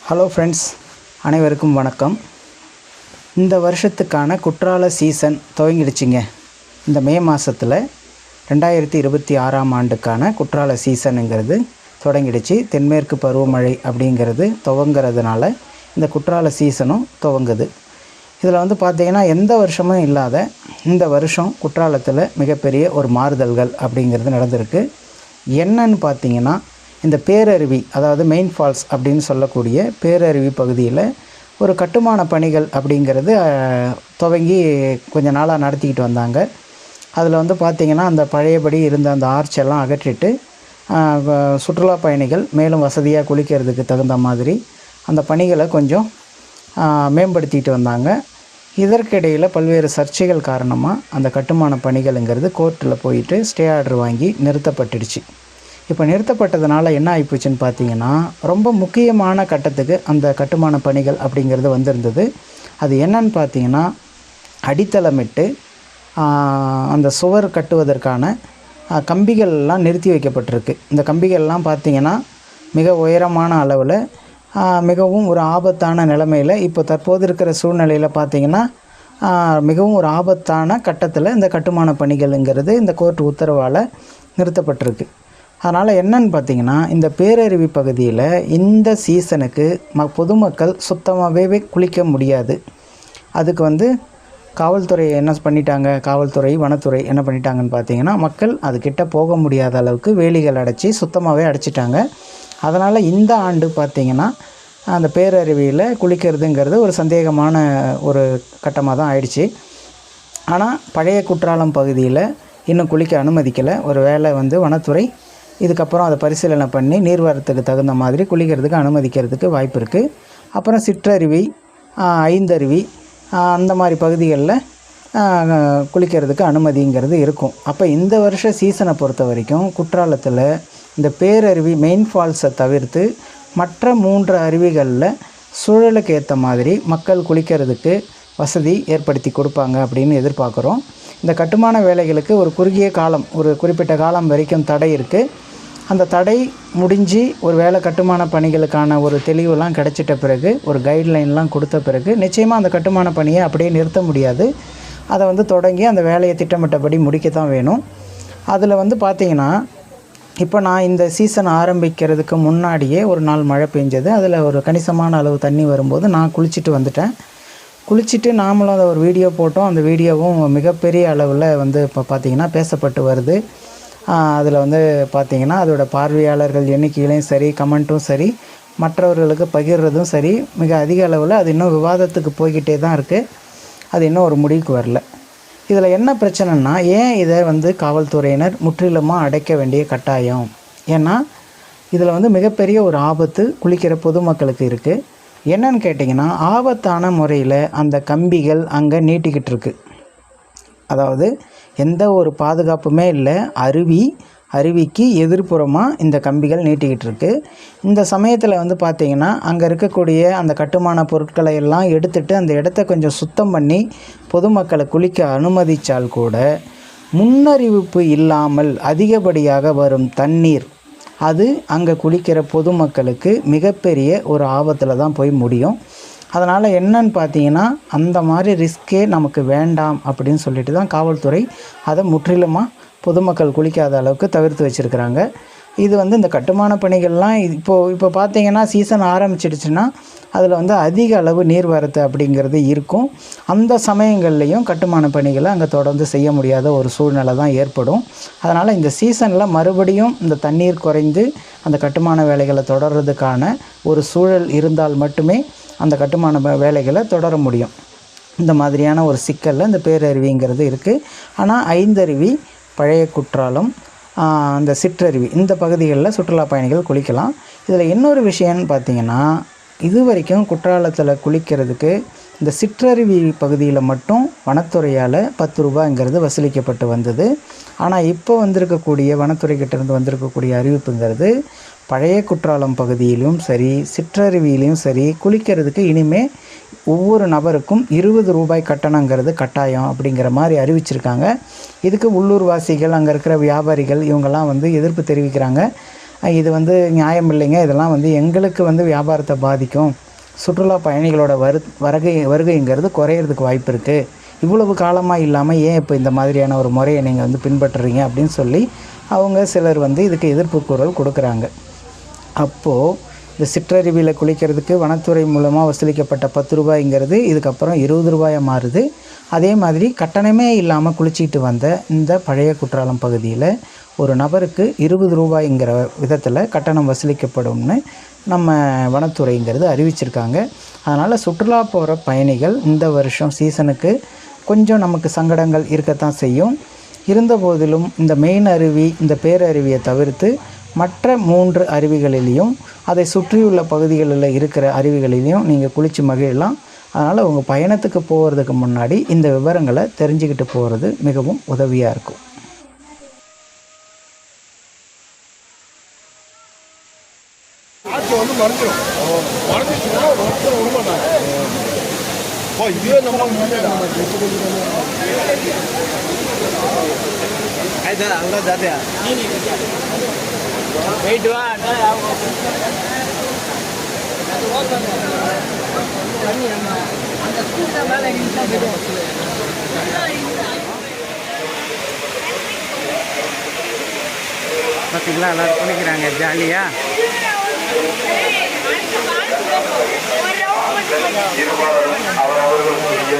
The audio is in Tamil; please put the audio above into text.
ஹலோ ஃப்ரெண்ட்ஸ், அனைவருக்கும் வணக்கம். இந்த வருஷத்துக்கான குற்றால சீசன் துவங்கிடுச்சிங்க. இந்த மே மாதத்தில் 2026ஆம் ஆண்டுக்கான குற்றால சீசனுங்கிறது தொடங்கிடுச்சு. தென்மேற்கு பருவமழை அப்படிங்கிறது துவங்கிறதுனால இந்த குற்றால சீசனும் துவங்குது. இதில் பார்த்திங்கன்னா எந்த வருஷமும் இல்லாத இந்த வருஷம் குற்றாலத்தில் மிகப்பெரிய ஒரு மாறுதல்கள் அப்படிங்கிறது நடந்திருக்கு. என்னன்னு பார்த்திங்கன்னா, இந்த பேரருவி, அதாவது மெயின் ஃபால்ஸ் அப்படின்னு சொல்லக்கூடிய பேரருவி பகுதியில் ஒரு கட்டுமான பணிகள் அப்படிங்கிறது துவங்கி கொஞ்ச நாளாக நடத்திக்கிட்டு வந்தாங்க. அதில் பார்த்திங்கன்னா அந்த பழையபடி இருந்த அந்த ஆர்ச்செல்லாம் அகற்றிட்டு சுற்றுலா பயணிகள் மேலும் வசதியாக குளிக்கிறதுக்கு தகுந்த மாதிரி அந்த பணிகளை கொஞ்சம் மேம்படுத்திட்டு வந்தாங்க. இதற்கிடையில் பல்வேறு சர்ச்சைகள் காரணமாக அந்த கட்டுமான பணிகள்ங்கிறது கோர்ட்டில் போயிட்டு ஸ்டே ஆர்டர் வாங்கி நிறுத்தப்பட்டுடுச்சு. இப்போ நிறுத்தப்பட்டதுனால என்ன ஆகிப்போச்சுன்னு பார்த்தீங்கன்னா, ரொம்ப முக்கியமான கட்டத்துக்கு அந்த கட்டுமான பணிகள் அப்படிங்கிறது வந்திருந்தது. அது என்னன்னு பார்த்தீங்கன்னா, அடித்தளமிட்டு அந்த சுவர் கட்டுவதற்கான கம்பிகள்லாம் நிறுத்தி வைக்கப்பட்டிருக்கு. இந்த கம்பிகள்லாம் பார்த்திங்கன்னா மிக உயரமான அளவில் மிகவும் ஒரு ஆபத்தான நிலைமையில் இப்போ தற்போது இருக்கிற சூழ்நிலையில் பார்த்திங்கன்னா மிகவும் ஒரு ஆபத்தான கட்டத்தில் இந்த கட்டுமான பணிகள்ங்கிறது இந்த கோர்ட் உத்தரவால் நிறுத்தப்பட்டிருக்கு. அதனால் என்னன்னு பார்த்திங்கன்னா, இந்த பேரருவி பகுதியில் இந்த சீசனுக்கு பொதுமக்கள் சுத்தமாகவே குளிக்க முடியாது. அதுக்கு காவல்துறை என்ன பண்ணிட்டாங்க, காவல்துறை வனத்துறை என்ன பண்ணிட்டாங்கன்னு பார்த்திங்கன்னா, மக்கள் அதுக்கிட்ட போக முடியாத அளவுக்கு வேலிகள் அடைச்சி சுத்தமாகவே அடைச்சிட்டாங்க. அதனால் இந்த ஆண்டு பார்த்திங்கன்னா அந்த பேரருவியில் குளிக்கிறதுங்கிறது ஒரு சந்தேகமான ஒரு கட்டமாக தான் ஆயிடுச்சு. ஆனால் பழைய குற்றாலம் பகுதியில் இன்னும் குளிக்க அனுமதிக்கலை. ஒரு வேளை வனத்துறை இதுக்கப்புறம் அதை பரிசீலனை பண்ணி நீர்வரத்துக்கு தகுந்த மாதிரி குளிக்கிறதுக்கு அனுமதிக்கிறதுக்கு வாய்ப்பு இருக்குது. அப்புறம் சிற்றருவி, ஐந்தருவி அந்த மாதிரி பகுதிகளில் குளிக்கிறதுக்கு அனுமதிங்கிறது இருக்கும். அப்போ இந்த வருஷ சீசனை பொறுத்த வரைக்கும் குற்றாலத்தில் இந்த பேரருவி மெயின் ஃபால்ஸை தவிர்த்து மற்ற 3 அருவிகளில் சூழலுக்கு ஏற்ற மாதிரி மக்கள் குளிக்கிறதுக்கு வசதி ஏற்படுத்தி கொடுப்பாங்க அப்படின்னு எதிர்பார்க்குறோம். இந்த கட்டுமான வேலைகளுக்கு ஒரு குறுகிய காலம், ஒரு குறிப்பிட்ட காலம் வரைக்கும் தடை இருக்குது. அந்த தடை முடிஞ்சு ஒரு வேலை கட்டுமான பணிகளுக்கான ஒரு தெளிவுலாம் கிடச்சிட்ட பிறகு, ஒரு கைட்லைன்லாம் கொடுத்த பிறகு நிச்சயமாக அந்த கட்டுமான பணியை அப்படியே நிறுத்த முடியாது. அதை தொடங்கி அந்த வேலையை திட்டமிட்டபடி முடிக்க தான் வேணும். அதில் பார்த்திங்கன்னா, இப்போ நான் இந்த சீசன் ஆரம்பிக்கிறதுக்கு முன்னாடியே ஒரு நாள் மழை பெஞ்சது. அதில் ஒரு கணிசமான அளவு தண்ணி வரும்போது நான் குளிச்சுட்டு வந்துட்டேன். குளிச்சுட்டு நாமளும் அதை ஒரு வீடியோ போட்டோம். அந்த வீடியோவும் மிகப்பெரிய அளவில் இப்போ பார்த்திங்கன்னா பேசப்பட்டு வருது. அதில் பார்த்திங்கன்னா அதோடய பார்வையாளர்கள் எண்ணிக்கையிலையும் சரி, கமெண்ட்டும் சரி, மற்றவர்களுக்கு பகிர்றதும் சரி, மிக அதிக அளவில் அது இன்னும் விவாதத்துக்கு போய்கிட்டே தான் இருக்குது. அது இன்னும் ஒரு முடிவுக்கு வரல. இதில் என்ன பிரச்சனைன்னா, ஏன் இதை காவல்துறையினர் முற்றிலுமாக அடைக்க வேண்டிய கட்டாயம்? ஏன்னா இதில் மிகப்பெரிய ஒரு ஆபத்து குளிக்கிற பொதுமக்களுக்கு இருக்குது. என்னன்னு கேட்டிங்கன்னா, ஆபத்தான முறையில் அந்த கம்பிகள் அங்கே நீட்டிக்கிட்டு இருக்கு. அதாவது எந்த ஒரு பாதுகாப்புமே இல்லை. அருவிக்கு எதிர்ப்புறமாக இந்த கம்பிகள் நீட்டிக்கிட்டு இருக்கு. இந்த சமயத்தில் பார்த்திங்கன்னா அங்கே இருக்கக்கூடிய அந்த கட்டுமான பொருட்களை எல்லாம் எடுத்துகிட்டு அந்த இடத்த கொஞ்சம் சுத்தம் பண்ணி பொதுமக்களை குளிக்க அனுமதித்தால் கூட முன்னறிவிப்பு இல்லாமல் அதிகப்படியாக வரும் தண்ணீர் அது அங்கே குளிக்கிற பொதுமக்களுக்கு மிகப்பெரிய ஒரு ஆபத்தில் தான் போய் முடியும். அதனால் என்னன்னு பார்த்தீங்கன்னா, அந்த மாதிரி ரிஸ்க்கே நமக்கு வேண்டாம் அப்படின்னு சொல்லிட்டு தான் காவல்துறை அதை முற்றிலுமாக பொதுமக்கள் குளிக்காத அளவுக்கு தவிர்த்து வச்சுருக்கிறாங்க. இது இந்த கட்டுமான பணிகள்லாம் இப்போ பார்த்திங்கன்னா சீசன் ஆரம்பிச்சிடுச்சுன்னா அதில் அதிக அளவு நீர்வரத்து அப்படிங்கிறது இருக்கும். அந்த சமயங்கள்லேயும் கட்டுமான பணிகளை அங்கே தொடர்ந்து செய்ய முடியாத ஒரு சூழ்நிலை தான் ஏற்படும். அதனால் இந்த சீசனில் மறுபடியும் இந்த தண்ணீர் குறைந்து அந்த கட்டுமான வேலைகளை தொடர்றதுக்கான ஒரு சூழல் இருந்தால் மட்டுமே அந்த கட்டுமான வேலைகளை தொடர முடியும். இந்த மாதிரியான ஒரு சிக்கலில் இந்த பேரருவிங்கிறது இருக்குது. ஆனால் ஐந்தருவி, பழைய குற்றாலம், அந்த சிற்றருவி இந்த பகுதிகளில் சுற்றுலா பயணிகள் குளிக்கலாம். இதில் இன்னொரு விஷயம்னு பார்த்திங்கன்னா, இது வரைக்கும் குற்றாலத்தில் குளிக்கிறதுக்கு இந்த சிற்றருவி பகுதியில் மட்டும் வனத்துறையால் 10 ரூபாய்ங்கிறது வசூலிக்கப்பட்டு வந்தது. ஆனால் இப்போ வந்திருக்கக்கூடிய வனத்துறைக்கிட்டேருந்து வந்திருக்கக்கூடிய அறிவிப்புங்கிறது பழைய குற்றாலம் பகுதியிலும் சரி, சிற்றருவியிலையும் சரி குளிக்கிறதுக்கு இனிமேல் ஒவ்வொரு நபருக்கும் 20 ரூபாய் கட்டணங்கிறது கட்டாயம் அப்படிங்கிற மாதிரி அறிவிச்சிருக்காங்க. இதுக்கு உள்ளூர்வாசிகள், அங்கே இருக்கிற வியாபாரிகள் இவங்கெல்லாம் எதிர்ப்பு தெரிவிக்கிறாங்க. இது வந்து நியாயம் இல்லைங்க, இதெல்லாம் வந்து எங்களுக்கு வந்து வியாபாரத்தை பாதிக்கும், சுற்றுலா பயணிகளோட வருகைங்கிறது குறையிறதுக்கு வாய்ப்பு இருக்குது, இவ்வளவு காலமாக இல்லாமல் ஏன் இப்போ இந்த மாதிரியான ஒரு முறையை நீங்கள் வந்து பின்பற்றுறீங்க அப்படின்னு சொல்லி அவங்க சிலர் வந்து இதுக்கு எதிர்ப்பு குரல் கொடுக்குறாங்க. அப்போது இந்த சிற்றருவியில் குளிக்கிறதுக்கு வனத்துறை மூலமாக வசூலிக்கப்பட்ட 10 ரூபாய்ங்கிறது இதுக்கப்புறம் 20 ரூபாயாக மாறுது. அதே மாதிரி கட்டணமே இல்லாமல் குளிச்சிட்டு வந்த இந்த பழைய குற்றாலம் பகுதியில் ஒரு நபருக்கு 20 ரூபாய்ங்கிற விதத்தில் கட்டணம் வசூலிக்கப்படும்னு நம்ம வனத்துறைங்கிறது அறிவிச்சிருக்காங்க. அதனால் சுற்றுலா போகிற பயணிகள் இந்த வருஷம் சீசனுக்கு கொஞ்சம் நமக்கு சங்கடங்கள் இருக்கத்தான் செய்யும். இருந்தபோதிலும் இந்த மெயின் அருவி, இந்த பேரருவியை தவிர்த்து மற்ற 3 அருவிகளிலையும் அதை சுற்றியுள்ள பகுதிகளில் இருக்கிற அருவிகளிலையும் நீங்கள் குளித்து மகிழலாம். அதனால் உங்கள் பயணத்துக்கு போகிறதுக்கு முன்னாடி இந்த விவரங்களை தெரிஞ்சுக்கிட்டு போகிறது மிகவும் உதவியாக இருக்கும். பார்த்தீங்களா, எல்லாரும் குளிக்கிறாங்க ஜாலியாக. அவரவர்களுக்குரிய